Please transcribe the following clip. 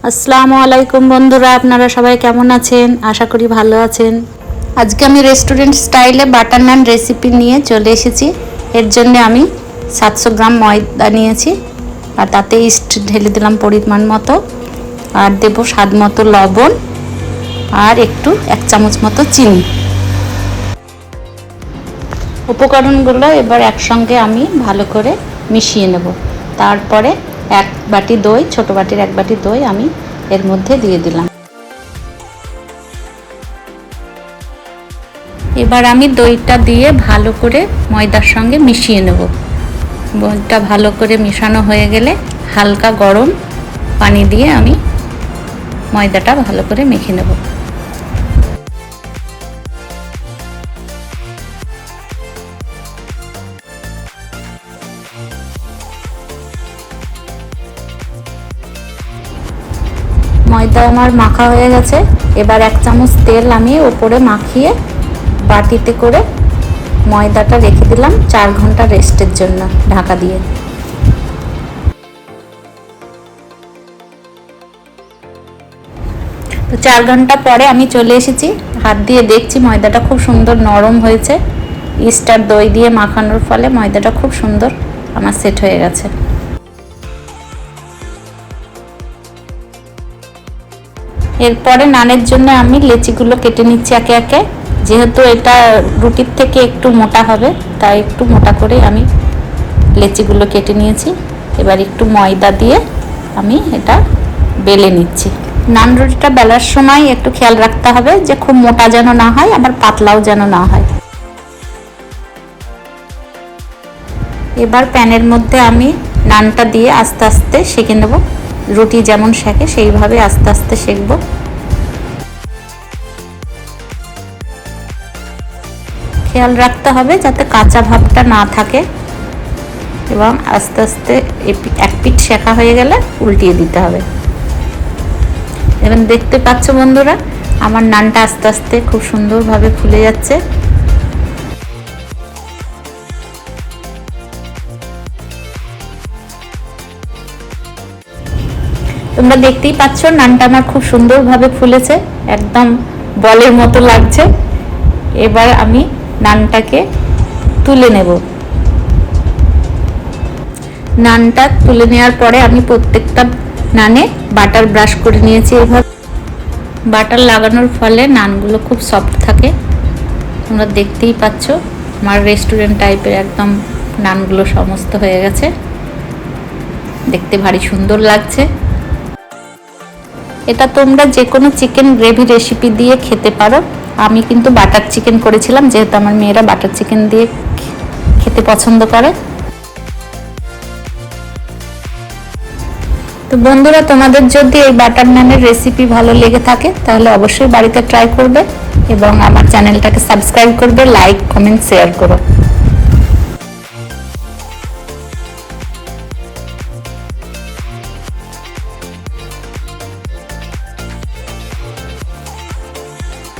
আসসালামু আলাইকুম বন্ধুরা, আপনারা সবাই কেমন আছেন? আশা করি ভালো আছেন। আজকে আমি রেস্টুরেন্ট স্টাইলে বাটার নান রেসিপি নিয়ে চলে এসেছি। এর জন্য আমি 700 গ্রাম ময়দা নিয়েছি, আর তাতে ইস্ট ঢেলে দিলাম পরিমাণ মতো, আর দেব স্বাদ মতো লবণ, আর একটু 1 চামচ মতো চিনি। উপকরণগুলো এবার একসঙ্গে আমি ভালো করে মিশিয়ে নেব। তারপরে 1 বাটি দই, ছোট বাটির 1 বাটি দই আমি এর মধ্যে দিয়ে দিলাম। এবার আমি দইটা দিয়ে ভালো করে ময়দার সঙ্গে মিশিয়ে নেব। দইটা ভালো করে মিশানো হয়ে গেলে হালকা গরম পানি দিয়ে আমি ময়দাটা ভালো করে মেখে নেব। ময়দা আমার মাখা হয়ে গেছে। এবার 1 চামচ তেল আমি উপরে মাখিয়ে বাটিতে করে ময়দাটা রেখে দিলাম 4 ঘন্টা রেস্টের জন্য ঢাকা দিয়ে। তো 4 ঘন্টা পরে আমি চলে এসেছি। হাত দিয়ে দেখছি ময়দাটা খুব সুন্দর নরম হয়েছে। ইস্ট আর দই দিয়ে মাখানোর ফলে ময়দাটা খুব সুন্দর আমার সেট হয়ে গেছে। এরপরে নানের জন্য আমি লেচিগুলো কেটে নিচ্ছি একে একে। যেহেতু এটা রুটির থেকে একটু মোটা হবে, তাই একটু মোটা করে আমি লেচিগুলো কেটে নিয়েছি। এবার একটু ময়দা দিয়ে আমি এটা বেলে নিচ্ছি। নান রুটিটা বেলার সময় একটু খেয়াল রাখতে হবে যে খুব মোটা যেন না হয়, আবার পাতলাও যেন না হয়। এবার প্যানের মধ্যে আমি নানটা দিয়ে আস্তে আস্তে সেঁকে নেব। রুটি যেমন সেঁকে সেইভাবে আস্তে আস্তে সেঁকব। খেয়াল রাখতে হবে যাতে কাঁচা ভাবটা না থাকে, এবং আস্তে আস্তে এক পিঠ সেঁকা হয়ে গেলে উল্টিয়ে দিতে হবে। এবং দেখতে পাচ্ছ বন্ধুরা, আমার নানটা আস্তে আস্তে খুব সুন্দরভাবে ফুলে যাচ্ছে। তোমরা দেখতেই পাচ্ছ নানটা আমার খুব সুন্দরভাবে ফুলেছে, একদম বলের মতো লাগছে। এবার আমি নানটাকে তুলে নেব। নানটা তুলে নেওয়ার পরে আমি প্রত্যেকটা নানে বাটার ব্রাশ করে নিয়েছি। এভাবে বাটার লাগানোর ফলে নানগুলো খুব সফট থাকে। তোমরা দেখতেই পাচ্ছ আমার রেস্টুরেন্ট টাইপের একদম নানগুলো সমস্ত হয়ে গেছে, দেখতে ভারী সুন্দর লাগছে। এটা তোমরা যে কোনো চিকেন গ্রেভি রেসিপি দিয়ে খেতে পারো। আমি কিন্তু বাটার চিকেন করেছিলাম, যেহেতু আমার মেয়েরা বাটার চিকেন দিয়ে খেতে পছন্দ করে। তো বন্ধুরা, তোমাদের যদি এই বাটার নানের রেসিপি ভালো লেগে থাকে তাহলে অবশ্যই বাড়িতে ট্রাই করবে, এবং আমার চ্যানেলটাকে সাবস্ক্রাইব করবে, লাইক, কমেন্ট, শেয়ার করো।